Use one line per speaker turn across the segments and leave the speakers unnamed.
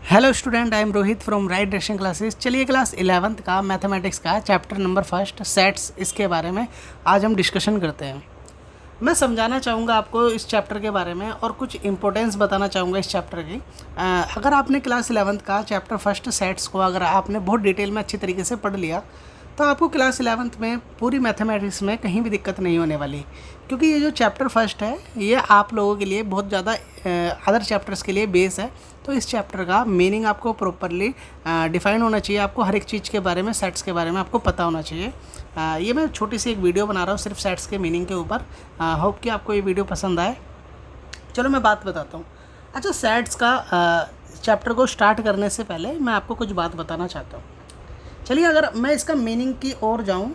Hello student, I am Rohit from right direction classes. चलिए class 11th का mathematics का chapter number first sets, इसके बारे में आज हम डिस्कशन करते हैं। मैं समझाना चाहूँगा आपको इस चैप्टर के बारे में और कुछ इंपॉर्टेंस बताना चाहूँगा इस चैप्टर की। अगर आपने क्लास 11th का चैप्टर फर्स्ट सेट्स को अगर आपने बहुत डिटेल में अच्छी तरीके से पढ़ लिया तो आपको क्लास 11th में पूरी मैथमेटिक्स में कहीं भी दिक्कत नहीं होने वाली, क्योंकि ये जो चैप्टर फर्स्ट है ये आप लोगों के लिए बहुत ज़्यादा अदर चैप्टर्स के लिए बेस है। तो इस चैप्टर का मीनिंग आपको प्रॉपरली डिफाइन होना चाहिए, आपको हर एक चीज़ के बारे में, सेट्स के बारे में आपको पता होना चाहिए। ये मैं छोटी सी एक वीडियो बना रहा हूँ सिर्फ सेट्स के मीनिंग के ऊपर। होप कि आपको ये वीडियो पसंद आए। चलो मैं बात बताता हूँ। अच्छा, सेट्स का चैप्टर को स्टार्ट करने से पहले मैं आपको कुछ बात बताना चाहता हूँ। चलिए, अगर मैं इसका मीनिंग की ओर जाऊँ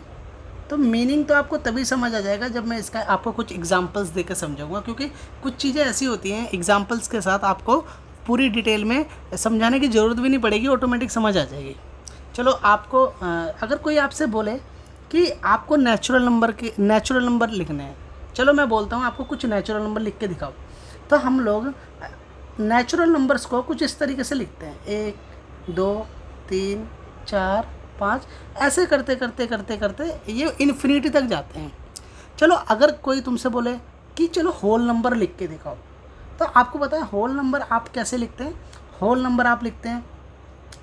तो मीनिंग तो आपको तभी समझ आ जाएगा जब मैं इसका आपको कुछ एग्जांपल्स देकर समझाऊंगा, क्योंकि कुछ चीज़ें ऐसी होती हैं एग्जांपल्स के साथ आपको पूरी डिटेल में समझाने की ज़रूरत भी नहीं पड़ेगी, ऑटोमेटिक समझ आ जाएगी। चलो, आपको अगर कोई आपसे बोले कि आपको नेचुरल नंबर लिखने हैं, चलो मैं बोलता हूँ आपको कुछ नेचुरल नंबर लिख के दिखाओ, तो हम लोग नेचुरल नंबर्स को कुछ इस तरीके से लिखते हैं, 1 2 3 4 5, ऐसे करते करते करते करते ये इन्फिनिटी तक जाते हैं। चलो, अगर कोई तुमसे बोले कि चलो होल नंबर लिख के दिखाओ, तो आपको पता है होल नंबर आप कैसे लिखते हैं? होल नंबर आप लिखते हैं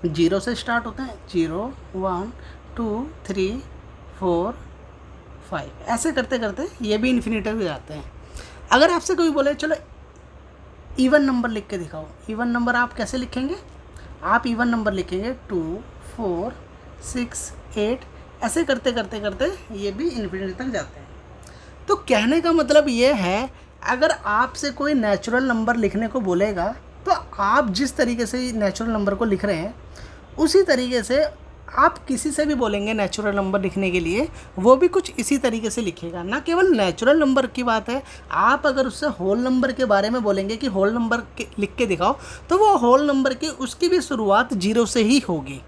0 से स्टार्ट होते हैं, 0 1 2 3 4 5, ऐसे करते करते ये भी इन्फिनिटी तक जाते हैं। अगर आपसे कोई बोले चलो इवन नंबर लिख के दिखाओ, इवन नंबर आप कैसे लिखेंगे? आप इवन नंबर लिखेंगे 2 4 6 8, ऐसे करते करते करते ये भी इन्फिनिटी तक जाते हैं। तो कहने का मतलब ये है, अगर आपसे कोई नेचुरल नंबर लिखने को बोलेगा तो आप जिस तरीके से नेचुरल नंबर को लिख रहे हैं उसी तरीके से आप किसी से भी बोलेंगे नेचुरल नंबर लिखने के लिए, वो भी कुछ इसी तरीके से लिखेगा। ना केवल नेचुरल नंबर की बात है, आप अगर उससे होल नंबर के बारे में बोलेंगे कि होल नंबर लिख के दिखाओ, तो वो होल नंबर की उसकी भी शुरुआत 0 से ही होगी,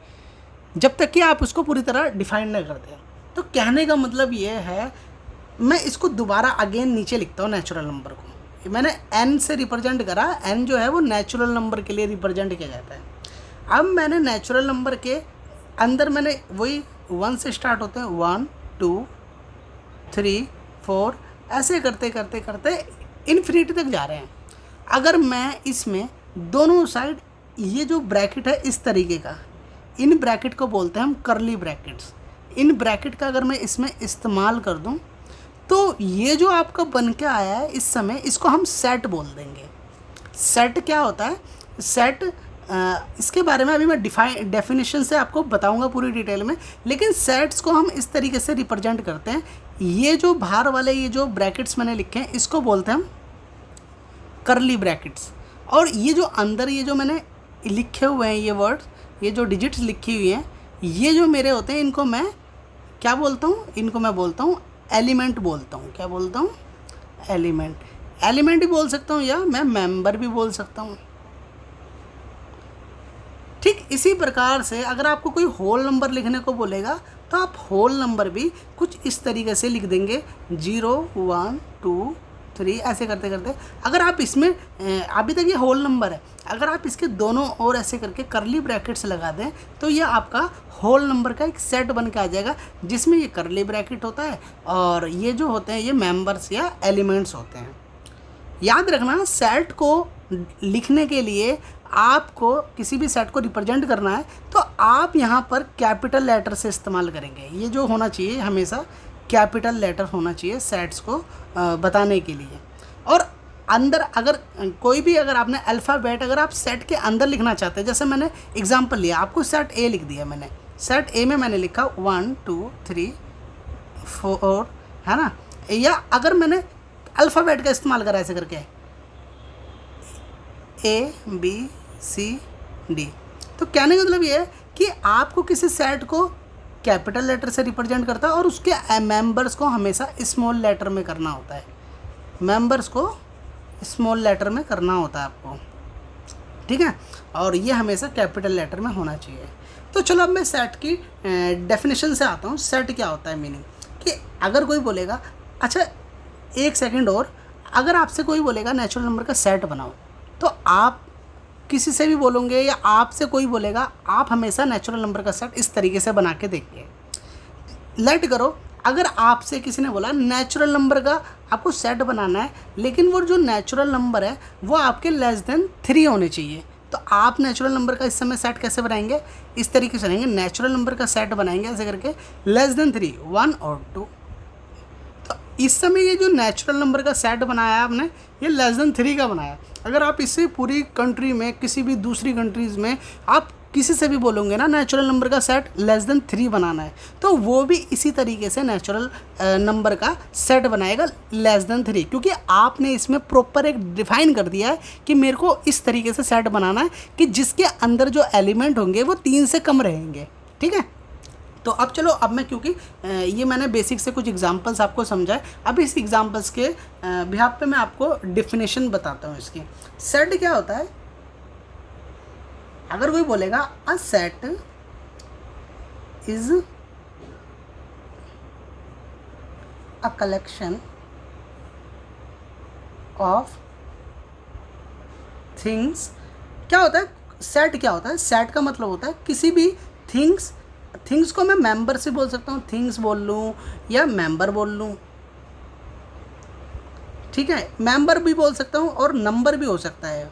जब तक कि आप उसको पूरी तरह डिफाइन न करते हैं। तो कहने का मतलब ये है, मैं इसको दोबारा अगेन नीचे लिखता हूँ नेचुरल नंबर को। मैंने n से रिप्रेजेंट करा, n जो है वो नेचुरल नंबर के लिए रिप्रेजेंट किया जाता है। अब मैंने नेचुरल नंबर के अंदर मैंने वही 1 से स्टार्ट होते हैं, 1 2 3 4, ऐसे करते करते करते इन्फिनिटी तक जा रहे हैं। अगर मैं इसमें दोनों साइड ये जो ब्रैकेट है इस तरीके का, इन ब्रैकेट को बोलते हैं हम करली ब्रैकेट्स। इन ब्रैकेट का अगर मैं इसमें इस्तेमाल कर दूं तो ये जो आपका बन के आया है इस समय, इसको हम सेट बोल देंगे। सेट क्या होता है? सेट इसके बारे में अभी मैं डेफिनेशन से आपको बताऊंगा पूरी डिटेल में, लेकिन सेट्स को हम इस तरीके से रिप्रेजेंट करते हैं। ये जो बाहर वाले ये जो ब्रैकेट्स मैंने लिखे हैं इसको बोलते हैं हम करली ब्रैकेट्स, और ये जो अंदर ये जो मैंने लिखे हुए हैं ये वर्ड्स, ये जो डिजिट्स लिखी हुई हैं, ये जो मेरे होते हैं, इनको मैं क्या बोलता हूँ? इनको मैं बोलता हूँ एलिमेंट बोलता हूँ। क्या बोलता हूँ? एलिमेंट। एलिमेंट ही बोल सकता हूँ या मैं मेंबर भी बोल सकता हूँ। ठीक इसी प्रकार से अगर आपको कोई होल नंबर लिखने को बोलेगा तो आप होल नंबर भी कुछ इस तरीके से लिख देंगे, 0 1 2 3, ऐसे करते करते। अगर आप इसमें अभी तक ये होल नंबर है, अगर आप इसके दोनों ओर ऐसे करके करली ब्रैकेट्स लगा दें तो ये आपका होल नंबर का एक सेट बन के आ जाएगा, जिसमें ये करली ब्रैकेट होता है और ये जो होते हैं ये मेंबर्स या एलिमेंट्स होते हैं। याद रखना, सेट को लिखने के लिए आपको किसी भी सेट को रिप्रेजेंट करना है तो आप यहाँ पर कैपिटल लेटर से इस्तेमाल करेंगे। ये जो होना चाहिए हमेशा कैपिटल लेटर होना चाहिए सेट्स को बताने के लिए। और अंदर अगर कोई भी अगर आपने अल्फ़ाबेट अगर आप सेट के अंदर लिखना चाहते हैं, जैसे मैंने एग्जांपल लिया, आपको सेट ए लिख दिया मैंने, सेट ए में मैंने लिखा 1 2 3 4, है ना? या अगर मैंने अल्फ़ाबेट का इस्तेमाल करा ऐसे करके ABCD, तो कहने का मतलब ये है कि आपको किसी सेट को कैपिटल लेटर से रिप्रेजेंट करता है और उसके मेंबर्स को हमेशा स्मॉल लेटर में करना होता है। मेंबर्स को स्मॉल लेटर में करना होता है आपको, ठीक है? और ये हमेशा कैपिटल लेटर में होना चाहिए। तो चलो अब मैं सेट की डेफिनेशन से आता हूँ। सेट क्या होता है? मीनिंग कि अगर कोई बोलेगा, अच्छा एक सेकंड और, अगर आपसे कोई बोलेगा नेचुरल नंबर का सेट बनाओ, तो आप किसी से भी बोलोगे या आपसे कोई बोलेगा, आप हमेशा नेचुरल नंबर का सेट इस तरीके से बना के देखिए। लेट करो, अगर आपसे किसी ने बोला नेचुरल नंबर का आपको सेट बनाना है, लेकिन वो जो नेचुरल नंबर है वो आपके लेस देन 3 होने चाहिए, तो आप नेचुरल नंबर का इस समय सेट कैसे बनाएंगे? इस तरीके से बनाएंगे, नेचुरल नंबर का सेट बनाएंगे ऐसे करके, लेस देन 3, 1 और 2। तो इस समय ये जो नेचुरल नंबर का सेट बनाया आपने, ये लेस देन 3 का बनाया। अगर आप इसे पूरी कंट्री में, किसी भी दूसरी कंट्रीज़ में आप किसी से भी बोलोगे ना नेचुरल नंबर का सेट लेस देन 3 बनाना है, तो वो भी इसी तरीके से नेचुरल नंबर का सेट बनाएगा लेस देन 3, क्योंकि आपने इसमें प्रॉपर एक डिफाइन कर दिया है कि मेरे को इस तरीके से सेट बनाना है कि जिसके अंदर जो एलिमेंट होंगे वो 3 से कम रहेंगे। ठीक है, तो अब चलो, अब मैं क्योंकि ये मैंने बेसिक से कुछ एग्जांपल्स आपको समझाए, अब इस एग्जांपल्स के बिहाफ पे मैं आपको डेफिनेशन बताता हूँ इसकी। सेट क्या होता है? अगर कोई बोलेगा a set is a collection of things, क्या होता है सेट? क्या होता है सेट? का मतलब होता है किसी भी थिंग्स को मैं मेंबर से बोल सकता हूँ, थिंग्स बोल लूँ या मेंबर बोल लूँ। ठीक है, मेंबर भी बोल सकता हूँ और नंबर भी हो सकता है।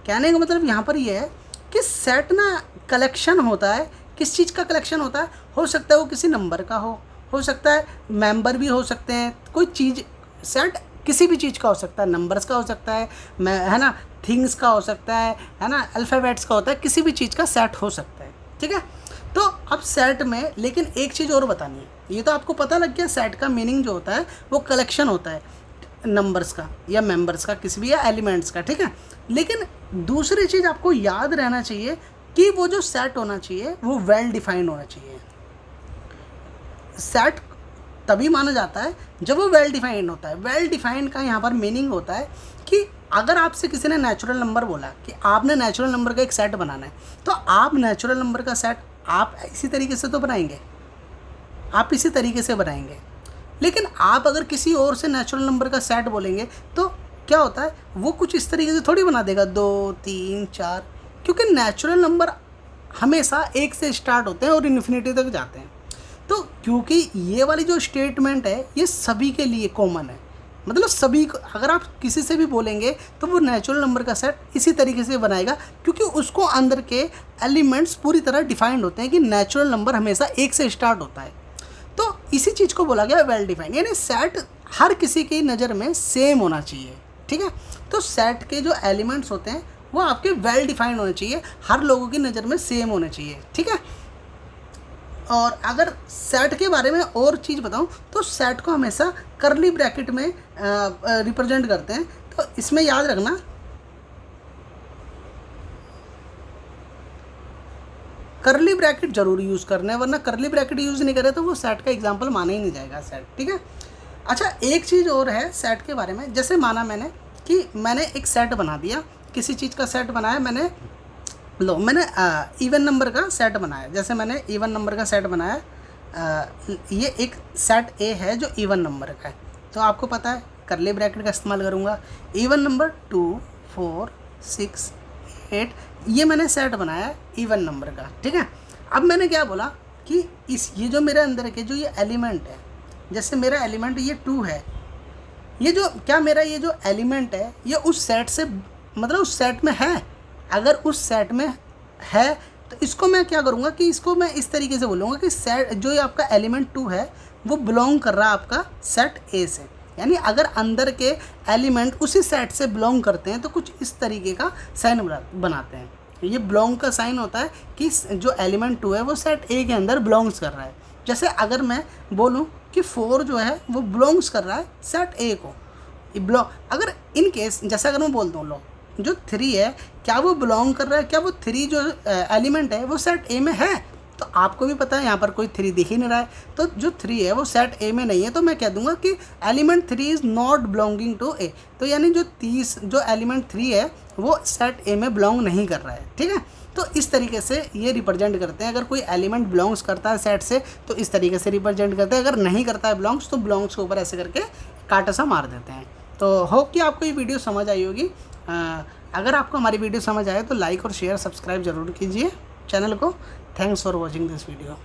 कहने का मतलब यहाँ पर ये है कि सेट ना कलेक्शन होता है। किस चीज़ का कलेक्शन होता है? हो सकता है वो किसी नंबर का हो सकता है मेंबर भी हो सकते हैं, कोई चीज़। सेट किसी भी चीज़ का हो सकता है, नंबर्स का हो सकता है ना, थिंग्स का हो सकता है ना, अल्फ़ाबेट्स का होता है, किसी भी चीज़ का सेट हो सकता है। ठीक है, तो अब सेट में लेकिन एक चीज़ और बतानी है। ये तो आपको पता लग गया, सेट का मीनिंग जो होता है वो कलेक्शन होता है नंबर्स का या मेंबर्स का, किसी भी या एलिमेंट्स का। ठीक है, लेकिन दूसरी चीज़ आपको याद रहना चाहिए कि वो जो सेट होना चाहिए वो वेल डिफाइंड होना चाहिए। सेट तभी माना जाता है जब वो वेल डिफाइंड होता है। वेल डिफाइंड का यहाँ पर मीनिंग होता है कि अगर आपसे किसी ने नेचुरल नंबर बोला कि आपने नेचुरल नंबर का एक सेट बनाना है, तो आप नेचुरल नंबर का सेट आप इसी तरीके से तो बनाएंगे, आप इसी तरीके से बनाएंगे। लेकिन आप अगर किसी और से नेचुरल नंबर का सेट बोलेंगे तो क्या होता है, वो कुछ इस तरीके से थोड़ी बना देगा 2, 3, 4, क्योंकि नेचुरल नंबर हमेशा 1 से स्टार्ट होते हैं और इन्फिनिटी तक जाते हैं। तो क्योंकि ये वाली जो स्टेटमेंट है ये सभी के लिए कॉमन है, मतलब सभी को, अगर आप किसी से भी बोलेंगे तो वो नेचुरल नंबर का सेट इसी तरीके से बनाएगा, क्योंकि उसको अंदर के एलिमेंट्स पूरी तरह डिफाइंड होते हैं कि नेचुरल नंबर हमेशा 1 से स्टार्ट होता है। तो इसी चीज़ को बोला गया वेल डिफाइंड, यानी सेट हर किसी की नज़र में सेम होना चाहिए। ठीक है, तो सेट के जो एलिमेंट्स होते हैं वो आपके वेल डिफाइंड होने चाहिए, हर लोगों की नज़र में सेम होने चाहिए। ठीक है, और अगर सेट के बारे में और चीज़ बताऊं तो सेट को हमेशा करली ब्रैकेट में रिप्रेजेंट करते हैं। तो इसमें याद रखना, करली ब्रैकेट जरूर यूज़ करना है, वरना करली ब्रैकेट यूज़ नहीं करे तो वो सेट का एग्जांपल माना ही नहीं जाएगा सेट। ठीक है, अच्छा एक चीज़ और है सेट के बारे में, जैसे माना मैंने कि मैंने एक सेट बना दिया, किसी चीज़ का सेट बनाया मैंने इवन नंबर का सेट बनाया। जैसे मैंने इवन नंबर का सेट बनाया, ये एक सेट ए है जो इवन नंबर का है, तो आपको पता है करली ब्रैकेट का इस्तेमाल करूँगा। इवन नंबर 2, 4, 6, 8, ये मैंने सेट बनाया इवन नंबर का। ठीक है, अब मैंने क्या बोला कि ये जो मेरे अंदर के जो ये एलिमेंट है, जैसे मेरा एलिमेंट ये 2 है, ये जो क्या मेरा ये जो एलिमेंट है ये उस सेट से, मतलब उस सेट में है। अगर उस सेट में है तो इसको मैं क्या करूँगा कि इसको मैं इस तरीके से बोलूँगा कि सेट जो ये आपका एलिमेंट 2 है वो बिलोंग कर रहा है आपका सेट ए से। यानी अगर अंदर के एलिमेंट उसी सेट से बिलोंग करते हैं तो कुछ इस तरीके का साइन बनाते हैं। ये बिलोंग का साइन होता है कि जो एलिमेंट 2 है वो सेट ए के अंदर बिलोंग्स कर रहा है। जैसे अगर मैं बोलूँ कि 4 जो है वो बिलोंग्स कर रहा है सेट ए को, अगर इन केस जैसे अगर मैं बोल दूँ लो जो 3 है क्या वो बिलोंग कर रहा है, क्या वो 3 जो एलिमेंट है वो सेट ए में है, तो आपको भी पता है यहाँ पर कोई 3 दिख ही नहीं रहा है, तो जो 3 है वो सेट ए में नहीं है, तो मैं कह दूंगा कि element 3 is not belonging to A. तो यानी जो एलिमेंट 3 है वो सेट ए में बिलोंग नहीं कर रहा है। ठीक है, तो इस तरीके से ये रिप्रेजेंट करते हैं। अगर कोई एलिमेंट बिलोंग्स करता है सेट से तो इस तरीके से रिप्रेजेंट करते हैं, अगर नहीं करता है बिलोंग्स तो बिलोंग्स के ऊपर ऐसे करके कांटा सा मार देते हैं। तो होप कि आपको ये वीडियो समझ आई होगी। अगर आपको हमारी वीडियो समझ आए तो लाइक और शेयर सब्सक्राइब ज़रूर कीजिए चैनल को। Thanks for watching this video.